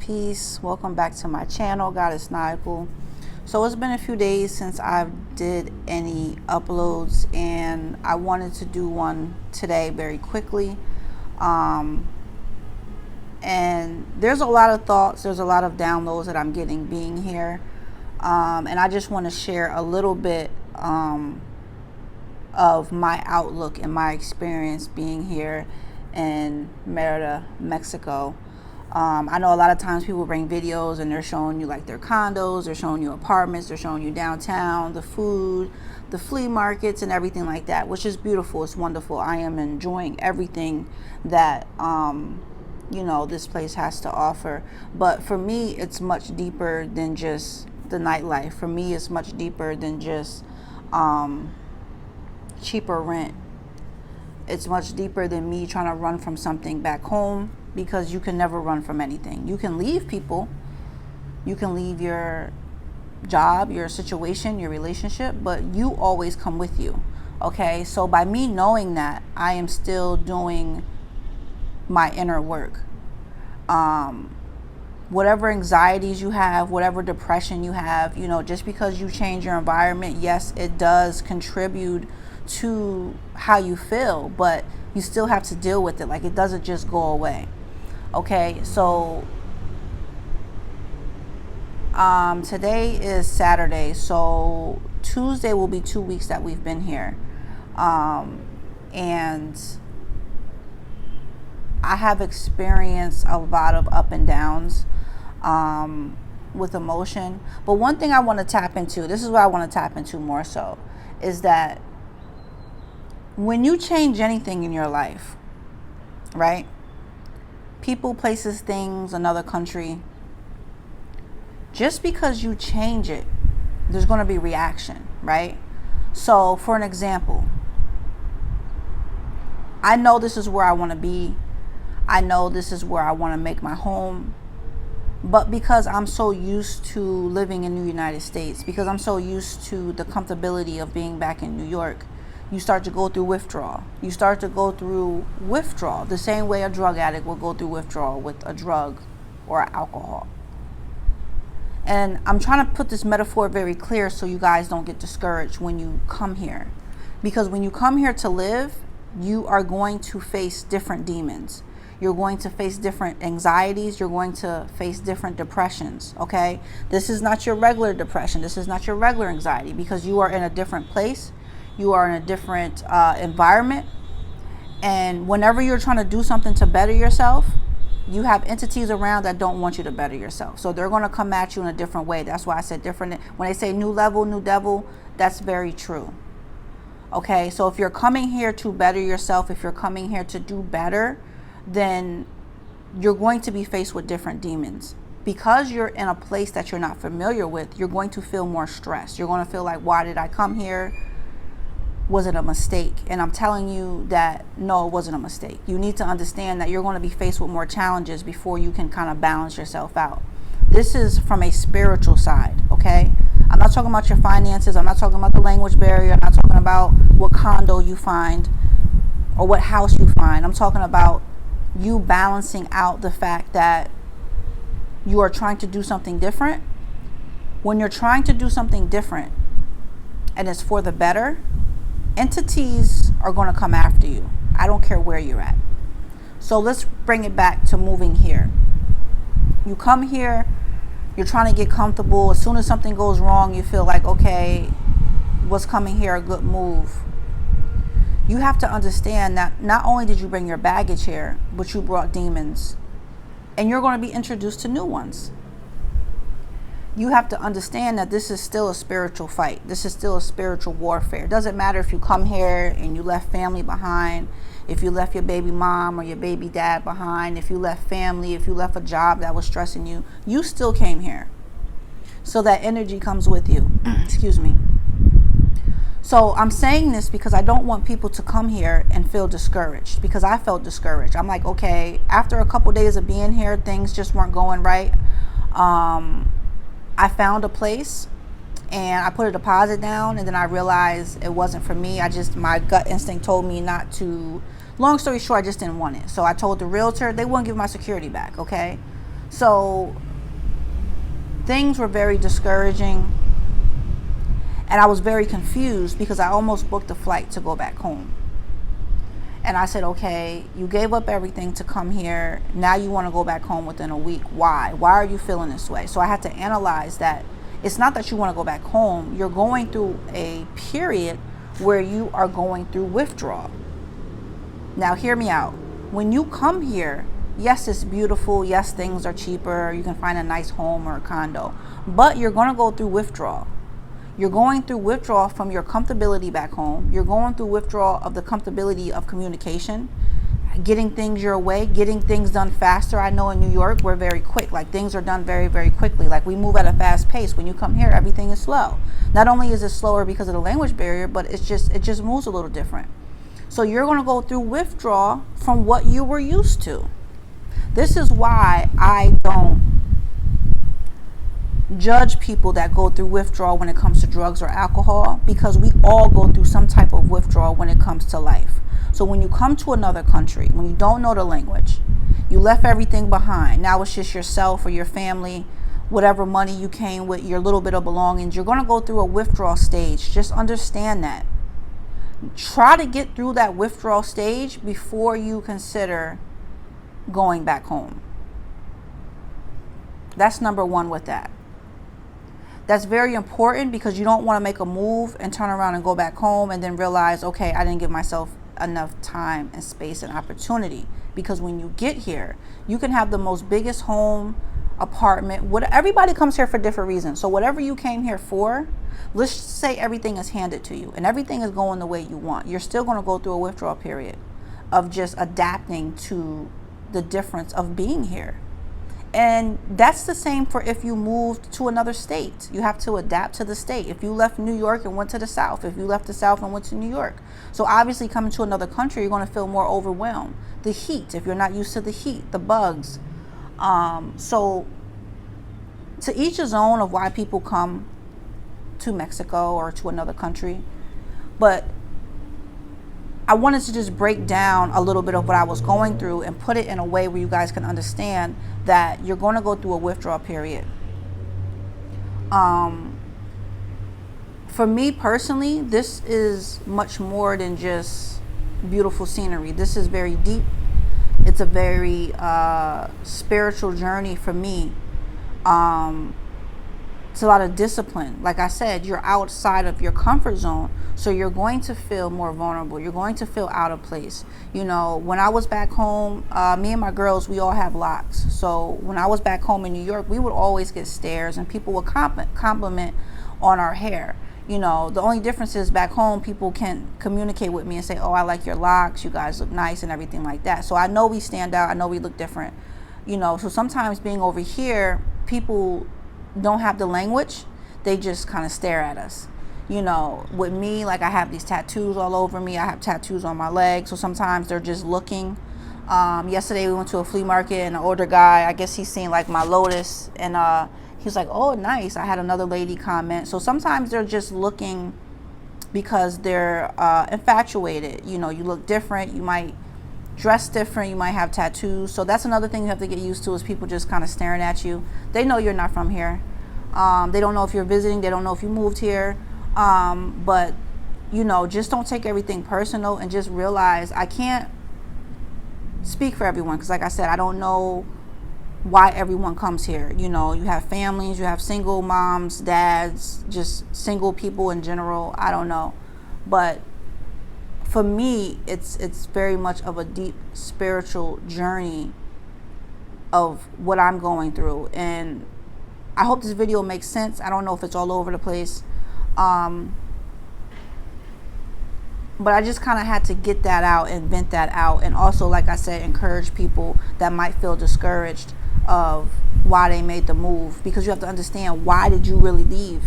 peace. Welcome back to my channel, Goddess Nigel. So it's been a few days since I did any uploads, and I wanted to do one today very quickly. And there's a lot of thoughts, there's a lot of downloads that I'm getting being here. And I just want to share a little bit of my outlook and my experience being here in Merida, Mexico. I know a lot of times people bring videos and they're showing you like their condos, they're showing you apartments, they're showing you downtown, the food, the flea markets and everything like that, which is beautiful. It's wonderful. I am enjoying everything that, this place has to offer. But for me, it's much deeper than just the nightlife. For me, it's much deeper than just cheaper rent. It's much deeper than me trying to run from something back home, because you can never run from anything. You can leave people, you can leave your job, your situation, your relationship, but you always come with you. Okay, so by me knowing that, I am still doing my inner work. Whatever anxieties you have, whatever depression you have, just because you change your environment, yes, it does contribute to how you feel, but you still have to deal with it. Like, it doesn't just go away. Okay, so today is Saturday, so Tuesday will be 2 weeks that we've been here, and I have experienced a lot of up and downs with emotion. But one thing I want to tap into, this is what I want to tap into more so, is that when you change anything in your life, right? People, places, things, another country, just because you change it, there's going to be reaction, right? So for an example, I know this is where I want to be. I know this is where I want to make my home. But because I'm so used to living in the United States, because I'm so used to the comfortability of being back in New York, you start to go through withdrawal. You start to go through withdrawal the same way a drug addict will go through withdrawal with a drug or alcohol. And I'm trying to put this metaphor very clear so you guys don't get discouraged when you come here. Because when you come here to live, you are going to face different demons. You're going to face different anxieties. You're going to face different depressions, okay? This is not your regular depression. This is not your regular anxiety, because you are in a different place. You are in a different environment. And whenever you're trying to do something to better yourself, you have entities around that don't want you to better yourself. So they're going to come at you in a different way. That's why I said different. When they say new level, new devil, that's very true. Okay, so if you're coming here to better yourself, if you're coming here to do better, then you're going to be faced with different demons. Because you're in a place that you're not familiar with, you're going to feel more stress. You're going to feel like, why did I come here? Was it a mistake? And I'm telling you that no, it wasn't a mistake. You need to understand that you're going to be faced with more challenges before you can kind of balance yourself out. This is from a spiritual side, okay? I'm not talking about your finances. I'm not talking about the language barrier. I'm not talking about what condo you find or what house you find. I'm talking about you balancing out the fact that you are trying to do something different. When you're trying to do something different and it's for the better, entities are going to come after you. I don't care where you're at. So let's bring it back to moving here. You come here, you're trying to get comfortable. As soon as something goes wrong, you feel like, okay, what's coming here a good move? You have to understand that not only did you bring your baggage here, but you brought demons. And you're going to be introduced to new ones. You have to understand that this is still a spiritual fight. This is still a spiritual warfare. It doesn't matter if you come here and you left family behind, if you left your baby mom or your baby dad behind, if you left family, if you left a job that was stressing you, you still came here. So that energy comes with you. Excuse me. So I'm saying this because I don't want people to come here and feel discouraged, because I felt discouraged. I'm like, okay, after a couple days of being here, things just weren't going right. I found a place and I put a deposit down, and then I realized it wasn't for me. My gut instinct told me not to. Long story short, I just didn't want it. So I told the realtor, they wouldn't give my security back, okay? So things were very discouraging, and I was very confused because I almost booked a flight to go back home. And I said, okay, you gave up everything to come here. Now you want to go back home within a week. Why? Why are you feeling this way? So I had to analyze that it's not that you want to go back home. You're going through a period where you are going through withdrawal. Now, hear me out. When you come here, yes, it's beautiful. Yes, things are cheaper. You can find a nice home or a condo. But you're going to go through withdrawal. You're going through withdrawal from your comfortability back home. You're going through withdrawal of the comfortability of communication, getting things your way, getting things done faster. I know in New York, we're very quick. Like, things are done very, very quickly. Like, we move at a fast pace. When you come here, everything is slow. Not only is it slower because of the language barrier, but it just moves a little different. So you're going to go through withdrawal from what you were used to. This is why I don't judge people that go through withdrawal when it comes to drugs or alcohol, because we all go through some type of withdrawal when it comes to life. So when you come to another country, when you don't know the language, you left everything behind. Now it's just yourself or your family, whatever money you came with, your little bit of belongings. You're going to go through a withdrawal stage. Just understand that. Try to get through that withdrawal stage before you consider going back home. That's number one with that. That's very important, because you don't want to make a move and turn around and go back home and then realize, okay, I didn't give myself enough time and space and opportunity. Because when you get here, you can have the most biggest home, apartment. Everybody comes here for different reasons. So whatever you came here for, let's say everything is handed to you and everything is going the way you want. You're still going to go through a withdrawal period of just adapting to the difference of being here. And that's the same for if you moved to another state. You have to adapt to the state. If you left New York and went to the South, if you left the South and went to New York. So obviously coming to another country, you're going to feel more overwhelmed. The heat, if you're not used to the heat, the bugs. So to each his own of why people come to Mexico or to another country. But I wanted to just break down a little bit of what I was going through and put it in a way where you guys can understand that you're going to go through a withdrawal period. For me personally, this is much more than just beautiful scenery. This is very deep. It's a very spiritual journey for me. It's a lot of discipline. Like I said, you're outside of your comfort zone. So you're going to feel more vulnerable. You're going to feel out of place. You know, when I was back home, me and my girls, we all have locks. So when I was back home in New York, we would always get stares and people would compliment on our hair. You know, the only difference is back home, people can communicate with me and say, oh, I like your locks. You guys look nice and everything like that. So I know we stand out. I know we look different. You know, so sometimes being over here, people don't have the language. They just kind of stare at us. You know, with me, like I have these tattoos all over me. I have tattoos on my legs. So sometimes they're just looking. Yesterday we went to a flea market and an older guy, I guess he's seen like my lotus, and he's like, oh, nice. I had another lady comment. So sometimes they're just looking because they're infatuated. You know, you look different. You might dress different. You might have tattoos. So that's another thing you have to get used to, is people just kind of staring at you. They know you're not from here. They don't know if you're visiting. They don't know if you moved here. But, you know, just don't take everything personal, and just realize I can't speak for everyone, because like I said, I don't know why everyone comes here. You know, you have families, you have single moms, dads, just single people in general. I don't know. But for me, it's very much of a deep spiritual journey of what I'm going through. And I hope this video makes sense. I don't know if it's all over the place. But I just kind of had to get that out and vent that out. And also, like I said, encourage people that might feel discouraged of why they made the move, because you have to understand, why did you really leave?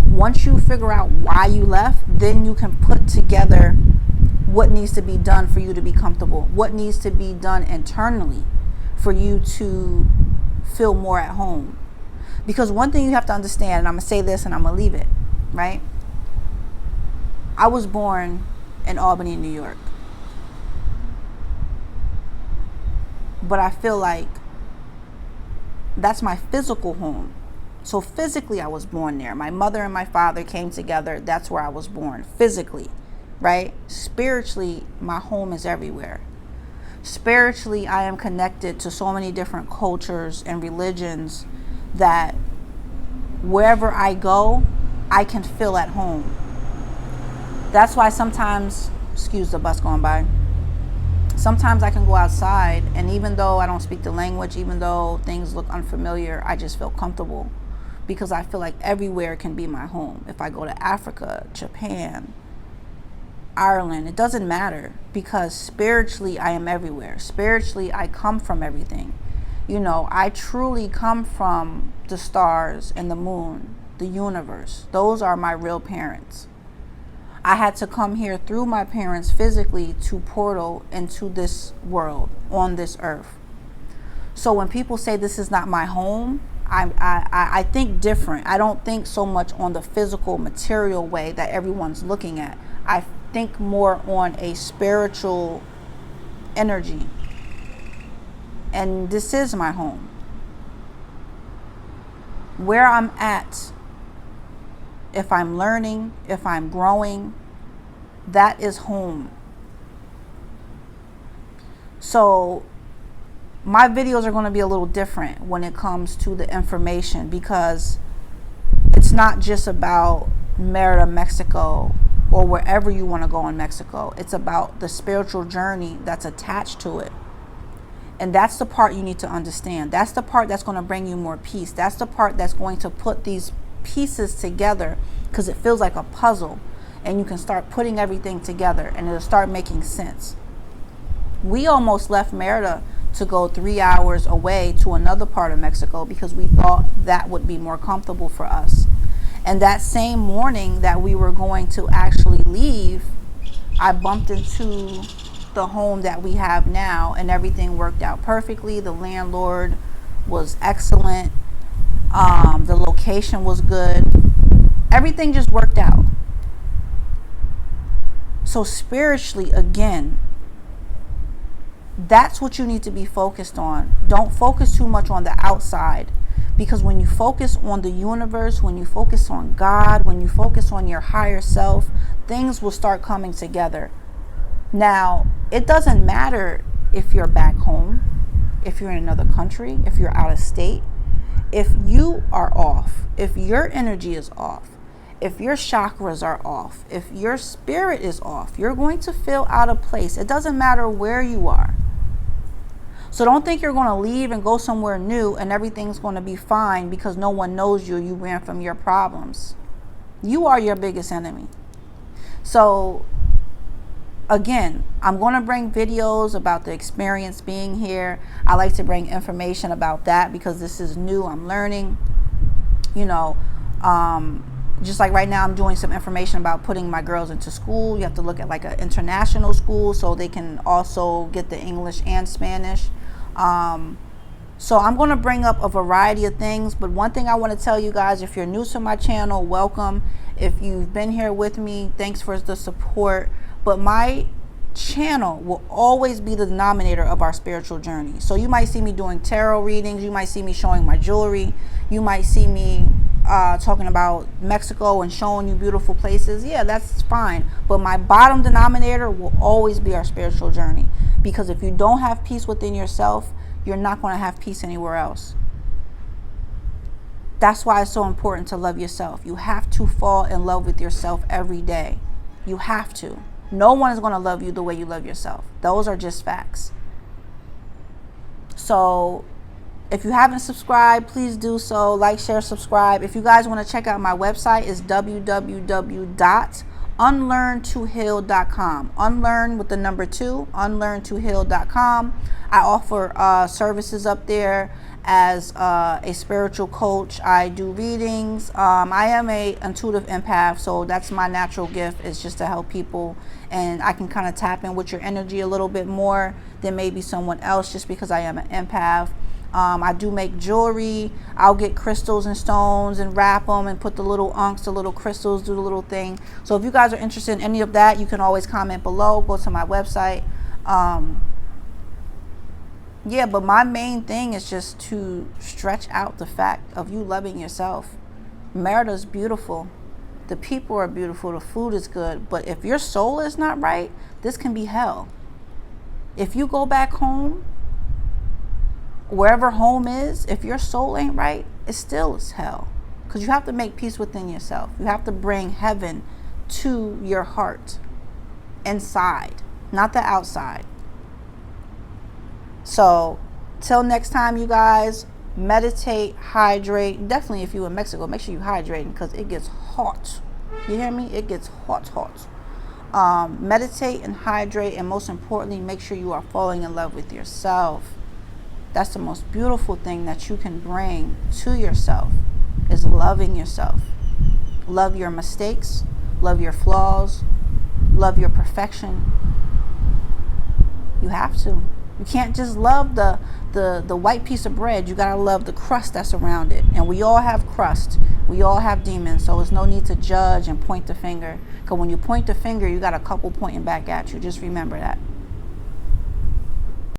Once you figure out why you left, then you can put together what needs to be done for you to be comfortable, what needs to be done internally for you to feel more at home. Because one thing you have to understand, and I'm going to say this and I'm going to leave it, right? I was born in Albany, New York. But I feel like that's my physical home. So physically, I was born there. My mother and my father came together. That's where I was born, physically, right? Spiritually, my home is everywhere. Spiritually, I am connected to so many different cultures and religions that wherever I go, I can feel at home. That's why sometimes, excuse the bus going by, sometimes I can go outside, and even though I don't speak the language, even though things look unfamiliar, I just feel comfortable because I feel like everywhere can be my home. If I go to Africa, Japan, Ireland, it doesn't matter, because spiritually I am everywhere. Spiritually, I come from everything. You know, I truly come from the stars and the moon, the universe. Those are my real parents. I had to come here through my parents physically to portal into this world, on this earth. So when people say this is not my home, I think different. I don't think so much on the physical, material way that everyone's looking at. I think more on a spiritual energy. And this is my home. Where I'm at, if I'm learning, if I'm growing, that is home. So my videos are going to be a little different when it comes to the information, because it's not just about Merida, Mexico, or wherever you want to go in Mexico. It's about the spiritual journey that's attached to it. And that's the part you need to understand. That's the part that's going to bring you more peace. That's the part that's going to put these pieces together, because it feels like a puzzle, and you can start putting everything together and it'll start making sense. We almost left Merida to go 3 hours away to another part of Mexico because we thought that would be more comfortable for us. And that same morning that we were going to actually leave, I bumped into the home that we have now, and everything worked out perfectly. The landlord was excellent. The location was good. Everything just worked out. So spiritually, again, that's what you need to be focused on. Don't focus too much on the outside, because when you focus on the universe, when you focus on God, when you focus on your higher self, things will start coming together. Now, it doesn't matter if you're back home, if you're in another country, if you're out of state. If you are off, if your energy is off, if your chakras are off, if your spirit is off, you're going to feel out of place. It doesn't matter where you are. So don't think you're going to leave and go somewhere new and everything's going to be fine because no one knows you. You ran from your problems. You are your biggest enemy. So again, I'm going to bring videos about the experience being here. I like to bring information about that because this is new. I'm learning, you know, just like right now I'm doing some information about putting my girls into school. You have to look at like an international school so they can also get the English and Spanish. So I'm going to bring up a variety of things, but one thing I want to tell you guys, if you're new to my channel, welcome. If you've been here with me, thanks for the support. But my channel will always be the denominator of our spiritual journey. So you might see me doing tarot readings. You might see me showing my jewelry. You might see me talking about Mexico and showing you beautiful places. Yeah, that's fine. But my bottom denominator will always be our spiritual journey. Because if you don't have peace within yourself, you're not going to have peace anywhere else. That's why it's so important to love yourself. You have to fall in love with yourself every day. You have to. No one is going to love you the way you love yourself. Those are just facts. So if you haven't subscribed, please do so. Like, share, subscribe. If you guys want to check out my website, it's www.unlearntoheal.com. Unlearn with the number 2, unlearntoheal.com. I offer services up there as a spiritual coach. I do readings. I am a intuitive empath, so that's my natural gift, is just to help people, and I can kind of tap in with your energy a little bit more than maybe someone else just because I am an empath. I do make jewelry. I'll get crystals and stones and wrap them and put the little unks, the little crystals, do the little thing. So if you guys are interested in any of that, you can always comment below. Go to my website. Yeah, but my main thing is just to stretch out the fact of you loving yourself. Merida's beautiful. The people are beautiful. The food is good. But if your soul is not right, this can be hell. If you go back home, wherever home is, if your soul ain't right, it still is hell. Because you have to make peace within yourself. You have to bring heaven to your heart, inside, not the outside. So, till next time, you guys, meditate, hydrate. Definitely, if you're in Mexico, make sure you hydrate because it gets hot. You hear me? It gets hot. Meditate and hydrate, and most importantly, make sure you are falling in love with yourself. That's the most beautiful thing that you can bring to yourself, is loving yourself. Love your mistakes, love your flaws, love your perfection. You have to. You can't just love the white piece of bread. You gotta love the crust that's around it. And we all have crust. We all have demons. So there's no need to judge and point the finger. Because when you point the finger, you got a couple pointing back at you. Just remember that.